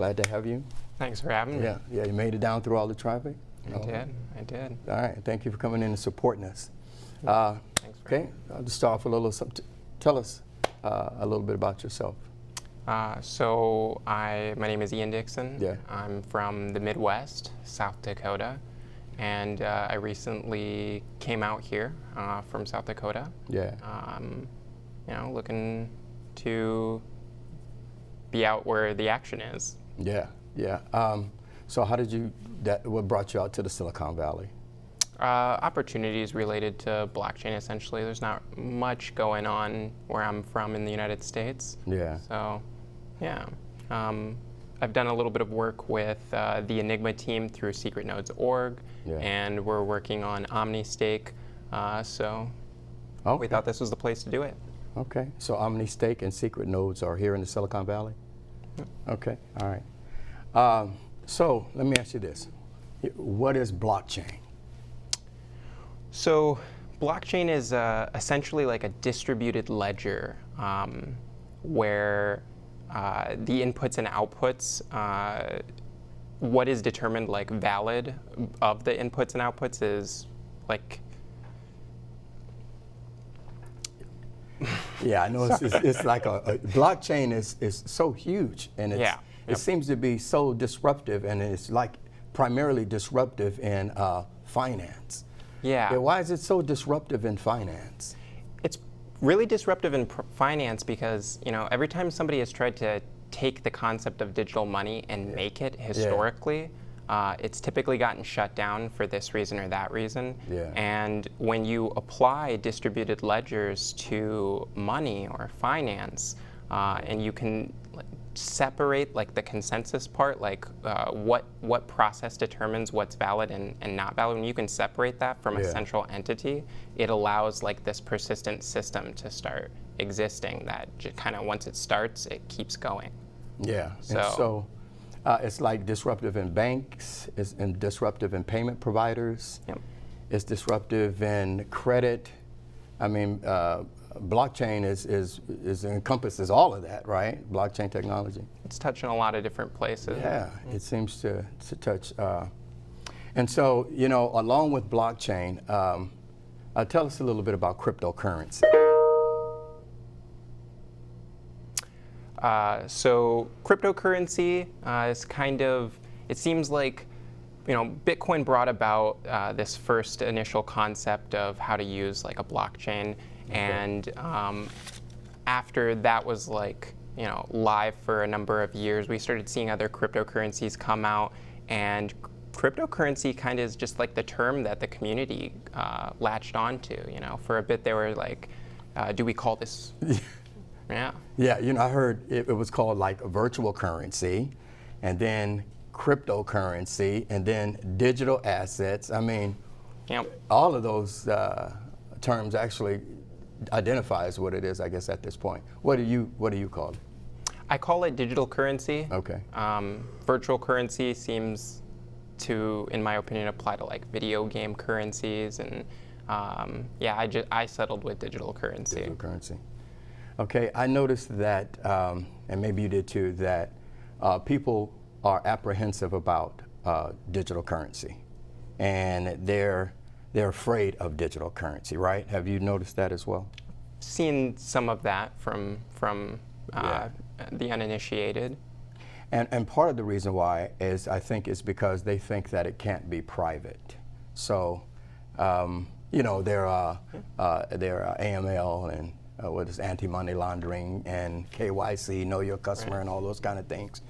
Glad to have you. Thanks for having me. Yeah, you made it down through all the traffic? I did. All right, thank you for coming in and supporting us. Thanks for Okay, I'll just start off with a little something. Tell us a little bit about yourself. My name is Ian Dixon. Yeah. I'm from the Midwest, South Dakota, and I recently came out here from South Dakota. Yeah. Looking to be out where the action is. Yeah. So how did what brought you out to the Silicon Valley? Opportunities related to blockchain, essentially. There's not much going on where I'm from in the United States. Yeah. So, yeah. I've done a little bit of work with the Enigma team through secretnodes.org, Yeah. and we're working on OmniStake. We thought this was the place to do it. Okay. So OmniStake and Secret Nodes are here in the Silicon Valley? Yep. Okay. All right. So let me ask you this. What is blockchain? So blockchain is essentially like a distributed ledger where the inputs and outputs, what is determined like valid of the inputs and outputs is like... Yeah, I know it's like a blockchain is so huge, and it seems to be so disruptive, and it's like primarily disruptive in finance. Yeah. Why is it so disruptive in finance? It's really disruptive in finance because, every time somebody has tried to take the concept of digital money and make it historically, it's typically gotten shut down for this reason or that reason. Yeah. And when you apply distributed ledgers to money or finance, and you can separate like the consensus part, like what process determines what's valid and not valid, when you can separate that from a central entity, it allows like this persistent system to start existing that kind of once it starts, it keeps going. Yeah, so it's like disruptive in banks, it's disruptive in payment providers, it's disruptive in credit. I mean, blockchain is encompasses all of that, right? Blockchain technology. It's touching a lot of different places. Yeah, it seems to touch. And so, along with blockchain, tell us a little bit about cryptocurrency. So cryptocurrency is kind of, it seems like, Bitcoin brought about this first initial concept of how to use like a blockchain. And after that was like, live for a number of years, we started seeing other cryptocurrencies come out, and cryptocurrency kind of is just like the term that the community latched onto. For a bit they were like, do we call this? Yeah, I heard it was called like a virtual currency, and then cryptocurrency, and then digital assets. I mean, all of those terms actually identifies what it is, I guess, at this point. What do you call it? I call it digital currency. Okay. Virtual currency seems to, in my opinion, apply to like video game currencies, and I settled with digital currency. Digital currency. Okay, I noticed that, and maybe you did too, that people are apprehensive about digital currency, and they're afraid of digital currency, right? Have you noticed that as well? Seen some of that from the uninitiated. And part of the reason why is, I think, is because they think that it can't be private. So, there are AML and what is anti-money laundering and KYC, know your customer, and all those kind of things.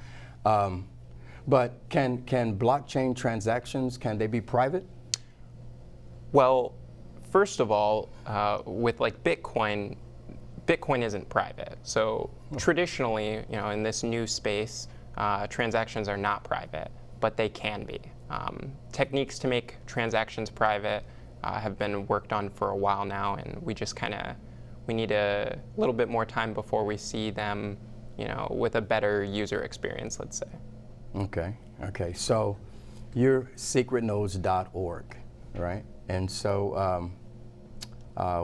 But can blockchain transactions, can they be private? Well, first of all, with like Bitcoin isn't private. So traditionally, in this new space, transactions are not private, but they can be. Techniques to make transactions private have been worked on for a while now, and we need a little bit more time before we see them, with a better user experience, let's say. Okay. So you're secretnodes.org, right? And so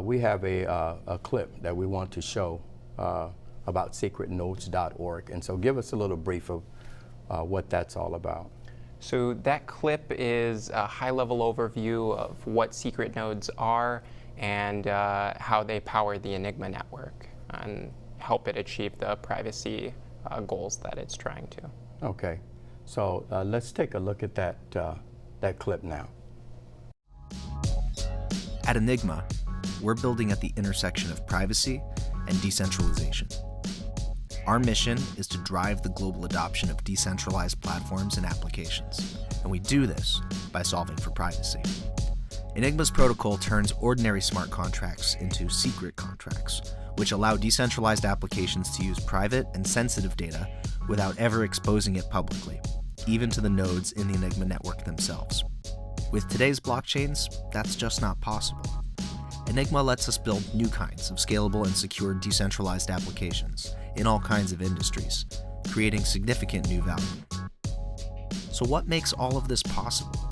we have a clip that we want to show about secretnodes.org. And so give us a little brief of what that's all about. So that clip is a high-level overview of what secret nodes are and how they power the Enigma network and help it achieve the privacy goals that it's trying to. Okay, so let's take a look at that, that clip now. At Enigma, we're building at the intersection of privacy and decentralization. Our mission is to drive the global adoption of decentralized platforms and applications, and we do this by solving for privacy. Enigma's protocol turns ordinary smart contracts into secret contracts, which allow decentralized applications to use private and sensitive data without ever exposing it publicly, even to the nodes in the Enigma network themselves. With today's blockchains, that's just not possible. Enigma lets us build new kinds of scalable and secure decentralized applications in all kinds of industries, creating significant new value. So what makes all of this possible?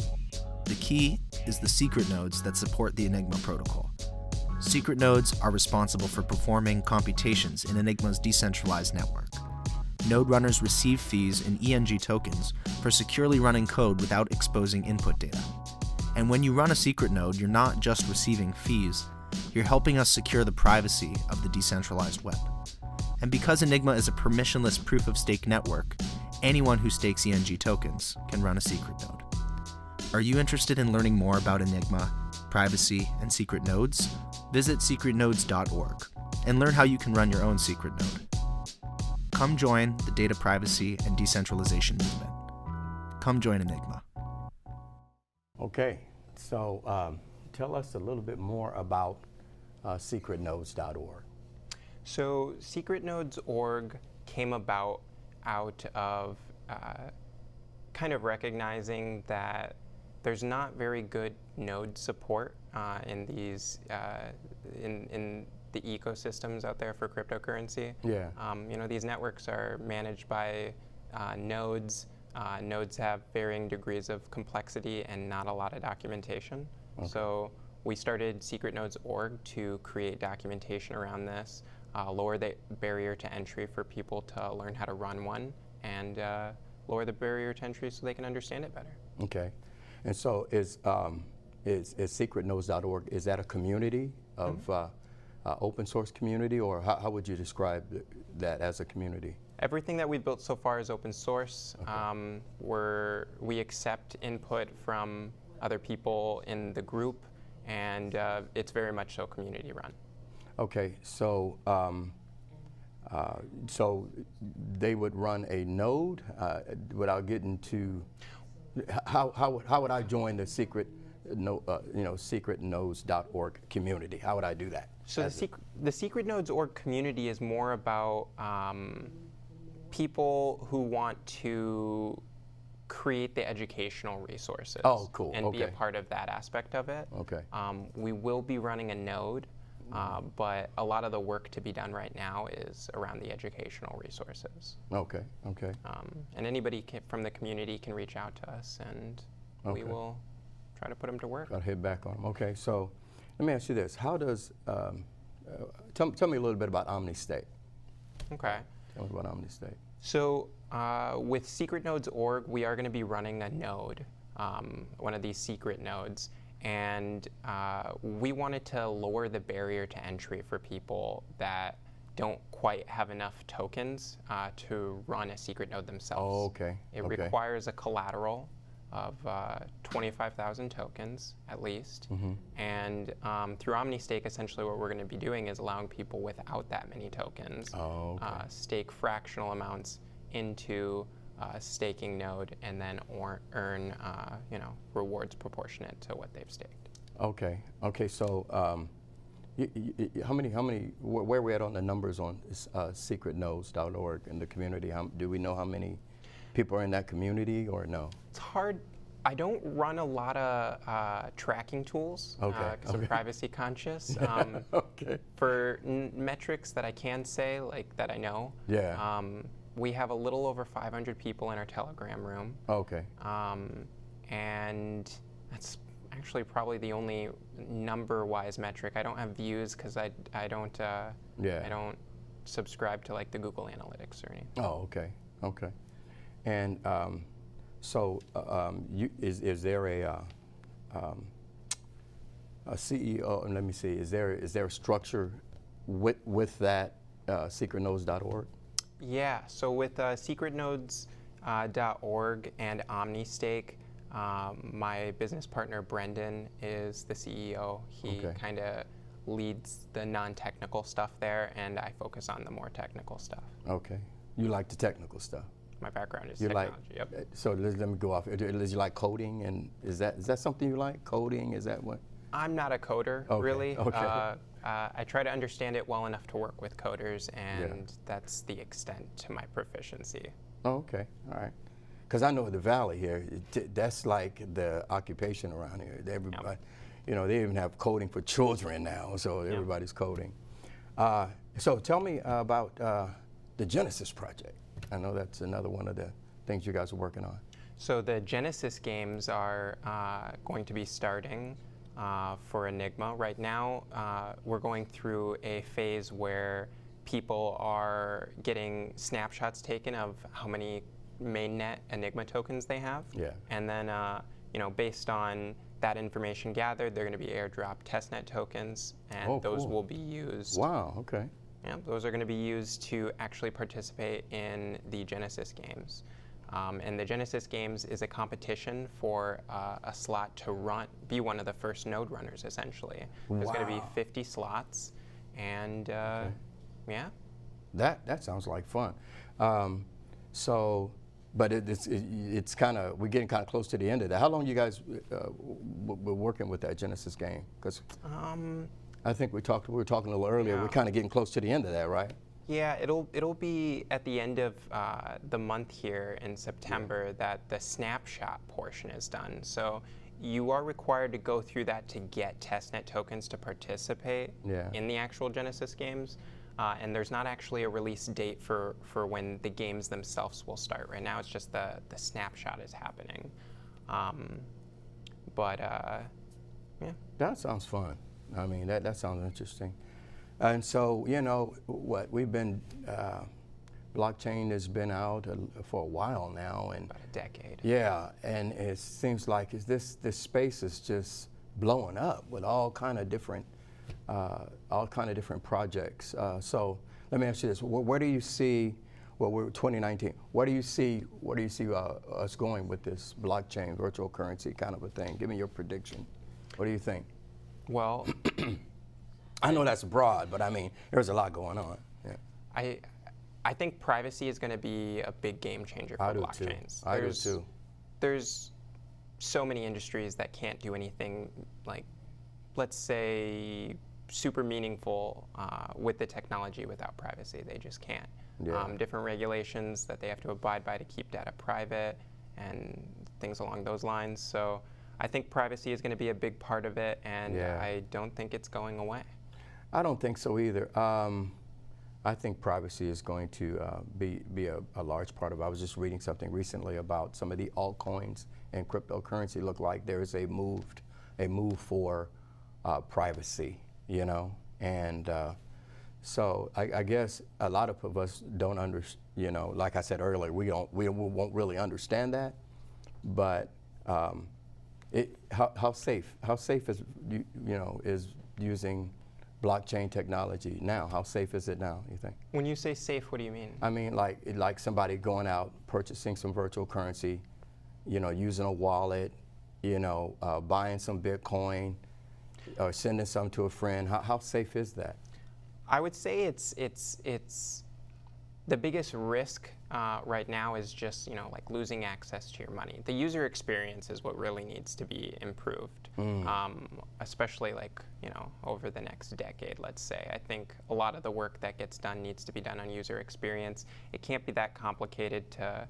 The key is the secret nodes that support the Enigma protocol. Secret nodes are responsible for performing computations in Enigma's decentralized network. Node runners receive fees in ENG tokens for securely running code without exposing input data. And when you run a secret node, you're not just receiving fees, you're helping us secure the privacy of the decentralized web. And because Enigma is a permissionless proof-of-stake network, anyone who stakes ENG tokens can run a secret node. Are you interested in learning more about Enigma, privacy, and secret nodes? Visit secretnodes.org and learn how you can run your own secret node. Come join the data privacy and decentralization movement. Come join Enigma. Okay, so tell us a little bit more about secretnodes.org. So secretnodes.org came about out of kind of recognizing that there's not very good node support in these in the ecosystems out there for cryptocurrency. Yeah. You know, these networks are managed by nodes. Nodes have varying degrees of complexity and not a lot of documentation. Okay. So we started secretnodes.org to create documentation around this, lower the barrier to entry for people to learn how to run one, and lower the barrier to entry so they can understand it better. Okay. And so is secretnodes.org, is that a community of open source community, or how would you describe that as a community? Everything that we've built so far is open source. Okay. We accept input from other people in the group, and it's very much so community run. Okay, so so they would run a node without getting to how would I join the secretnodes.org community? How would I do that? So the secretnodes.org community is more about people who want to create the educational resources. Oh, cool. And be a part of that aspect of it. Okay. We will be running a node, but a lot of the work to be done right now is around the educational resources. Okay. Okay. And anybody from the community can reach out to us, and we will try to put them to work. I'll hit back on them. Okay. So let me ask you this: how does tell me a little bit about OmniState? Okay. Tell me about OmniState. So with secretnodes.org, we are going to be running a node, one of these secret nodes, and we wanted to lower the barrier to entry for people that don't quite have enough tokens to run a secret node themselves. Oh, okay. It requires a collateral of 25,000 tokens at least, and through OmniStake, essentially what we're going to be doing is allowing people without that many tokens stake fractional amounts into a staking node and then earn rewards proportionate to what they've staked. Okay. Okay. So where are we at on the numbers on secretnodes.org in the community? Do we know how many people are in that community, or no? It's hard. I don't run a lot of tracking tools because I'm privacy conscious. For metrics that I can say, like that I know, we have a little over 500 people in our Telegram room. Okay. And that's actually probably the only number-wise metric. I don't have views because I don't subscribe to like the Google Analytics or anything. Oh, okay. Okay. And is there a CEO? And let me see. Is there a structure with that secretnodes.org? Yeah. So with secretnodes.org and OmniStake, my business partner Brendan is the CEO. He kind of leads the non-technical stuff there, and I focus on the more technical stuff. Okay. You like the technical stuff. My background is You technology. like, Yep. So let me go off. Do you like coding, and is that something you like? Coding, is that what? I'm not a coder, really. Okay. I try to understand it well enough to work with coders, and that's the extent to my proficiency. Oh, okay. All right. Because I know the Valley here, that's like the occupation around here. Everybody, they even have coding for children now, so everybody's coding. So tell me about the Genesis project. I know that's another one of the things you guys are working on. So the Genesis games are going to be starting for Enigma. Right now, we're going through a phase where people are getting snapshots taken of how many mainnet Enigma tokens they have. Yeah. And then, based on that information gathered, they're going to be airdropped testnet tokens, and those will be used. Wow, okay. Yeah, those are going to be used to actually participate in the Genesis games. And the Genesis games is a competition for a slot to be one of the first node runners, essentially. There's going to be 50 slots, and yeah. That sounds like fun. But it's kind of, we're getting kind of close to the end of that. How long you guys were working with that Genesis game? Because I think we were talking a little earlier. Yeah. We're kind of getting close to the end of that, right? Yeah, it'll be at the end of the month here in September that the snapshot portion is done. So you are required to go through that to get testnet tokens to participate in the actual Genesis games. And there's not actually a release date for when the games themselves will start. Right now, it's just the snapshot is happening. Yeah. That sounds fun. I mean, that sounds interesting. And so, we've been, blockchain has been out for a while now. And About a decade. Yeah, and it seems like this space is just blowing up with all kind of different projects. So let me ask you this: where do you see? Well, we're 2019. Where do you see us going with this blockchain, virtual currency kind of a thing? Give me your prediction. What do you think? Well, I know that's broad, but I mean, there's a lot going on. Yeah. I think privacy is going to be a big game changer for blockchains. I do too. There's so many industries that can't do anything like, let's say, super meaningful with the technology without privacy. They just can't. Yeah. Different regulations that they have to abide by to keep data private and things along those lines. So I think privacy is going to be a big part of it, and I don't think it's going away. I don't think so either. I think privacy is going to be a large part of it. I was just reading something recently about some of the altcoins and cryptocurrency. Look like there is a move for privacy, and so I guess a lot of us don't understand. Like I said earlier, we won't really understand that, but how safe is is using blockchain technology now? How safe is it now, you think? When you say safe, what do you mean? I mean, like somebody going out, purchasing some virtual currency, using a wallet, buying some Bitcoin, or sending some to a friend. How safe is that? I would say it's the biggest risk right now is just like losing access to your money. The user experience is what really needs to be improved, especially over the next decade. Let's say I think a lot of the work that gets done needs to be done on user experience. It can't be that complicated to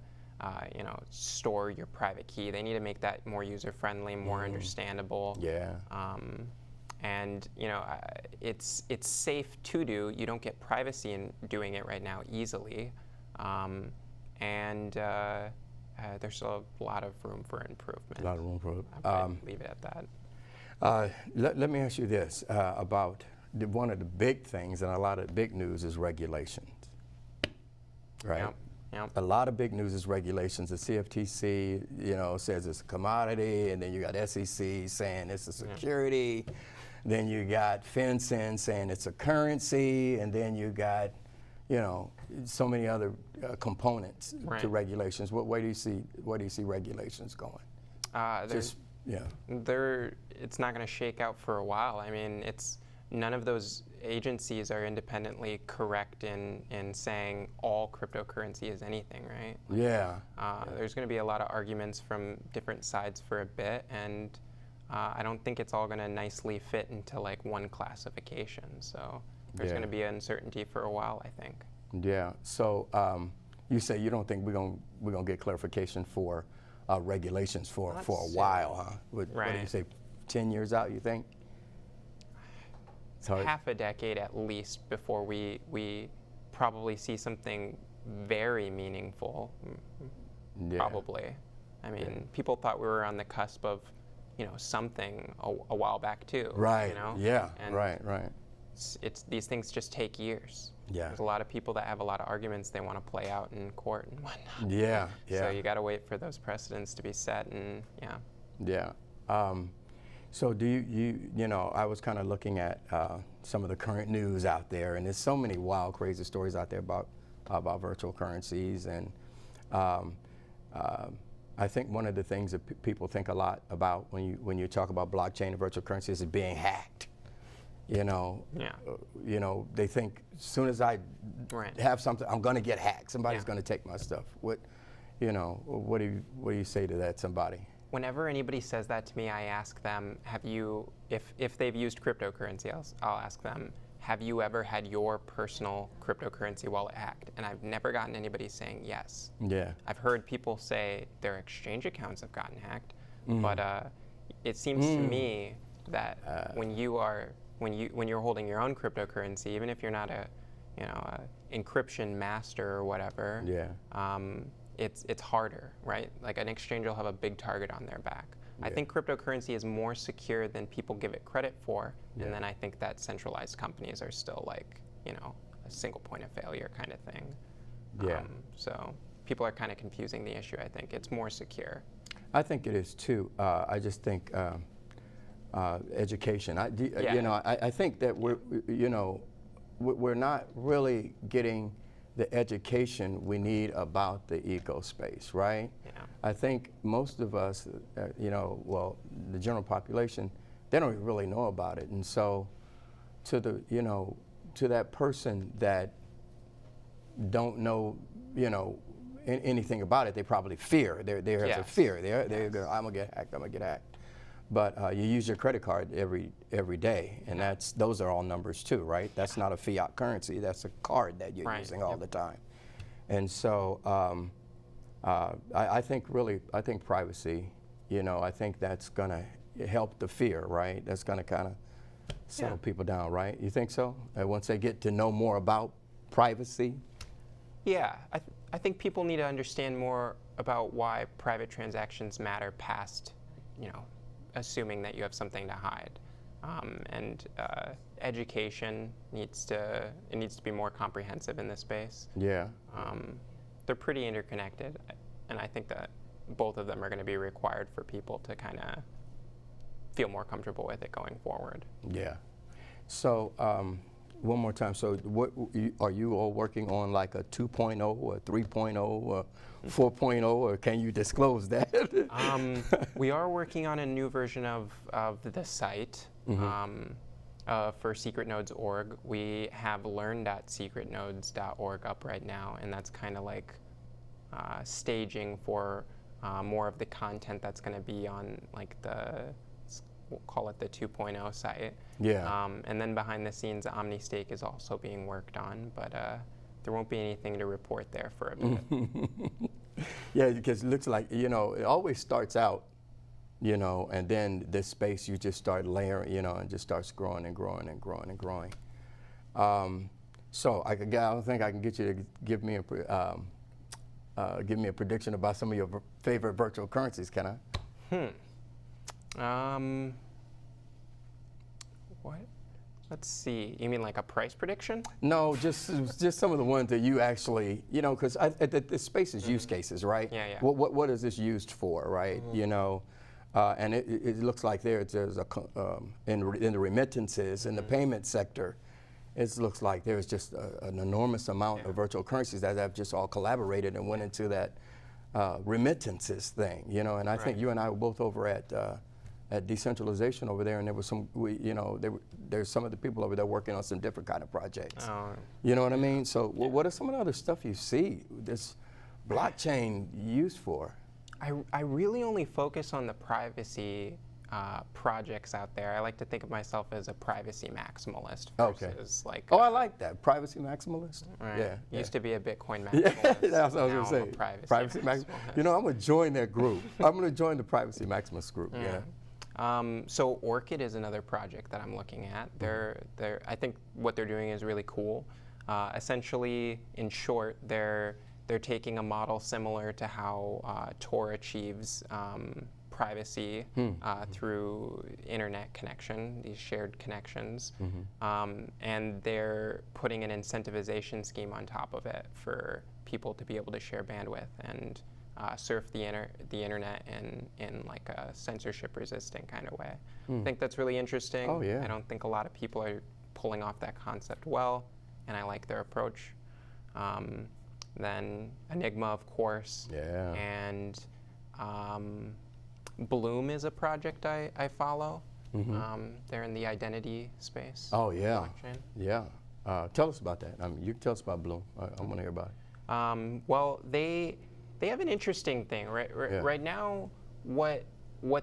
store your private key. They need to make that more user friendly, more understandable. Yeah. And it's safe to do. You don't get privacy in doing it right now easily, and there's a lot of room for improvement. A lot of room for I'd leave it at that. Let me ask you this about one of the big things, and a lot of big news is regulations, right? Yep. A lot of big news is regulations. The CFTC, says it's a commodity, and then you got SEC saying it's a security. Then you got FinCEN saying it's a currency, and then you got, so many other components to regulations. What way do you see regulations going? It's not going to shake out for a while. I mean, none of those agencies are independently correct in saying all cryptocurrency is anything, right? Yeah. There's going to be a lot of arguments from different sides for a bit, and I don't think it's all going to nicely fit into like one classification. So there's going to be uncertainty for a while, I think. Yeah. So you say you don't think we're gonna get clarification for regulations for a while, huh? What do you say? 10 years out, you think? Half a decade at least before we probably see something very meaningful. Yeah. Probably. I mean, people thought we were on the cusp of, something a while back too. Right. Yeah. And right. These things just take years. Yeah. There's a lot of people that have a lot of arguments they want to play out in court and whatnot. Yeah. So you got to wait for those precedents to be set, and Yeah. So do I was kind of looking at some of the current news out there, and there's so many wild, crazy stories out there about virtual currencies, and I think one of the things that people think a lot about when you talk about blockchain and virtual currencies is being hacked. They think as soon as I have something, I'm going to get hacked. Somebody's going to take my stuff. What do you say to that, somebody? Whenever anybody says that to me, I ask them, if they've used cryptocurrency, I'll ask them, have you ever had your personal cryptocurrency wallet hacked? And I've never gotten anybody saying yes. Yeah. I've heard people say their exchange accounts have gotten hacked, but it seems to me that when you're holding your own cryptocurrency, even if you're not a encryption master or whatever, it's harder, right? Like an exchange will have a big target on their back. I think cryptocurrency is more secure than people give it credit for, and then I think that centralized companies are still like, a single point of failure kind of thing. Yeah. So people are kind of confusing the issue, I think. It's more secure. I think it is too. I just think education. I think that we're not really getting the education we need about the eco space, right? Yeah. I think most of us, the general population, they don't really know about it, and so to that person that don't know, anything about it, they probably fear. They have a fear. They're going, I'm gonna get hacked. But you use your credit card every day, and those are all numbers too, right? That's not a fiat currency. That's a card that you're using all the time. And so I think privacy, I think that's gonna help the fear, right? That's gonna kind of settle people down, right? You think so? Once they get to know more about privacy? Yeah, I think people need to understand more about why private transactions matter past, assuming that you have something to hide. And education needs to be more comprehensive in this space. Yeah. They're pretty interconnected, and I think that both of them are going to be required for people to kind of feel more comfortable with it going forward. Yeah. So one more time. So what are you all working on, like a 2.0 or 3.0 or 4.0, or can you disclose that? We are working on a new version of the site for secretnodes.org. We have learn.secretnodes.org up right now, and that's kind of like staging for more of the content that's going to be on like we'll call it the 2.0 site. Yeah. And then behind the scenes, OmniStake is also being worked on, but there won't be anything to report there for a bit. Yeah, because it looks like, it always starts out, and then this space you just start layering, and just starts growing and growing and growing and growing. So I don't think I can get you to give me a prediction about some of your favorite virtual currencies, can I? What? Let's see. You mean like a price prediction? No, just some of the ones that you actually, because the space is use cases, right? Yeah, yeah. What is this used for, right? And it looks like there's in the remittances in the payment sector, it looks like there's just an enormous amount of virtual currencies that have just all collaborated and went into that remittances thing, And I think you and I were both over at decentralization over there, and there was there's some of the people over there working on some different kind of projects. Oh. You know what I mean? So what are some of the other stuff you see this blockchain used for? I really only focus on the privacy projects out there. I like to think of myself as a privacy maximalist versus like. Oh, I like that. Privacy maximalist. Right. Yeah. Used to be a Bitcoin maximalist. Yeah, that's what I was now going I'm to a say. privacy maximalist. I'm going to join that group. I'm going to join the privacy maximalist group. Yeah. So Orchid is another project that I'm looking at. I think what they're doing is really cool. Essentially, in short, they're taking a model similar to how Tor achieves privacy through internet connection, these shared connections, and they're putting an incentivization scheme on top of it for people to be able to share bandwidth and surf the internet in like a censorship-resistant kind of way. I think that's really interesting. Oh, yeah. I don't think a lot of people are pulling off that concept well, and I like their approach. Then Enigma, of course. Yeah. And Bloom is a project I follow. They're in the identity space. Oh, yeah. Blockchain. Yeah. Tell us about that. You can tell us about Bloom. I want to hear about it. Well, they have an interesting thing. Right now, what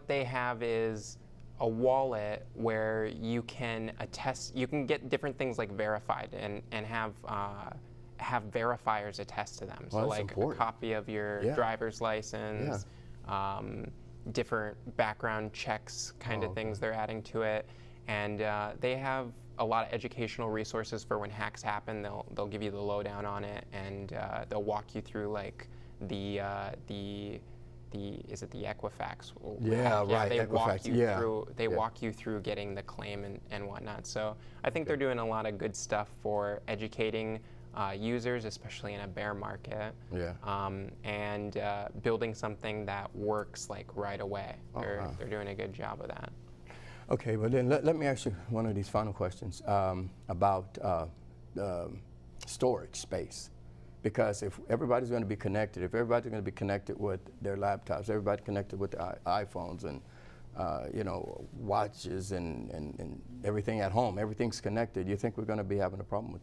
they have is a wallet where you can attest, you can get different things like verified and have verifiers attest to them. Well, so that's like important. a copy of your driver's license, different background checks kind of things they're adding to it. And they have a lot of educational resources for when hacks happen. They'll give you the lowdown on it, and they'll walk you through like the is it the Equifax? Yeah, right. They walk Equifax, you through. They walk you through getting the claim and whatnot. So I think they're doing a lot of good stuff for educating users, especially in a bear market. Yeah. And building something that works like right away. They're doing a good job of that. Okay, but then let me ask you one of these final questions about storage space. Because if everybody's going to be connected, if everybody's going to be connected with their laptops, everybody connected with their iPhones and watches and everything at home, everything's connected, you think we're going to be having a problem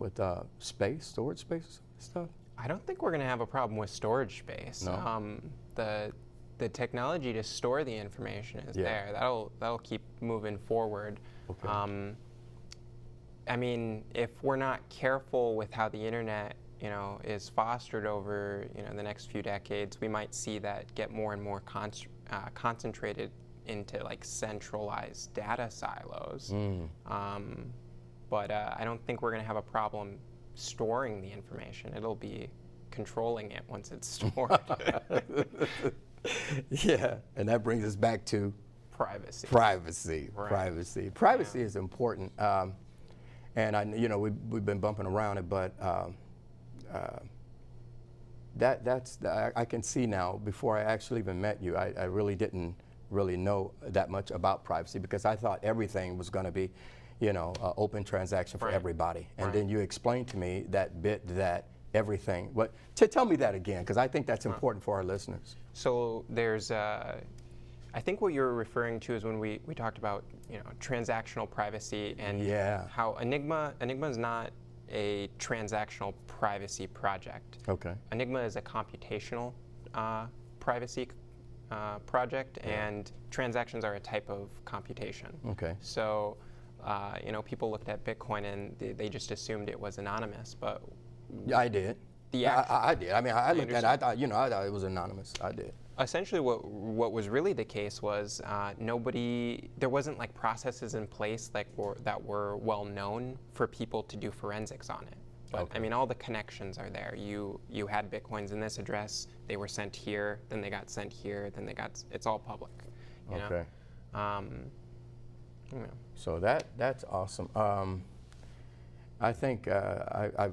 with space, storage space stuff? I don't think we're going to have a problem with storage space. No? The technology to store the information is there. That'll keep moving forward. Okay. I mean, if we're not careful with how the internet, is fostered over, the next few decades, we might see that get more and more concentrated into like centralized data silos. But I don't think we're going to have a problem storing the information. It'll be controlling it once it's stored. Yeah, and that brings us back to privacy. Right. Privacy is important, and we've been bumping around it, but I can see now. Before I actually even met you, I really didn't really know that much about privacy because I thought everything was going to be, open transaction for everybody, and then you explained to me that bit that everything. But tell me that again, because I think that's important for our listeners. So there's, I think what you're referring to is when we talked about transactional privacy and how Enigma is not a transactional privacy project. Okay. Enigma is a computational privacy project, and transactions are a type of computation. Okay. So, people looked at Bitcoin and they just assumed it was anonymous, but yeah, I did. I did. I mean, I looked at it. I thought it was anonymous. I did. Essentially, what was really the case was there wasn't like processes in place that were well known for people to do forensics on it. But I mean, all the connections are there. You had Bitcoins in this address. They were sent here. Then they got sent here. Then it's all public. You know? Yeah. So that's awesome. I think I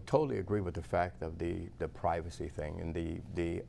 totally agree with the fact of the privacy thing and the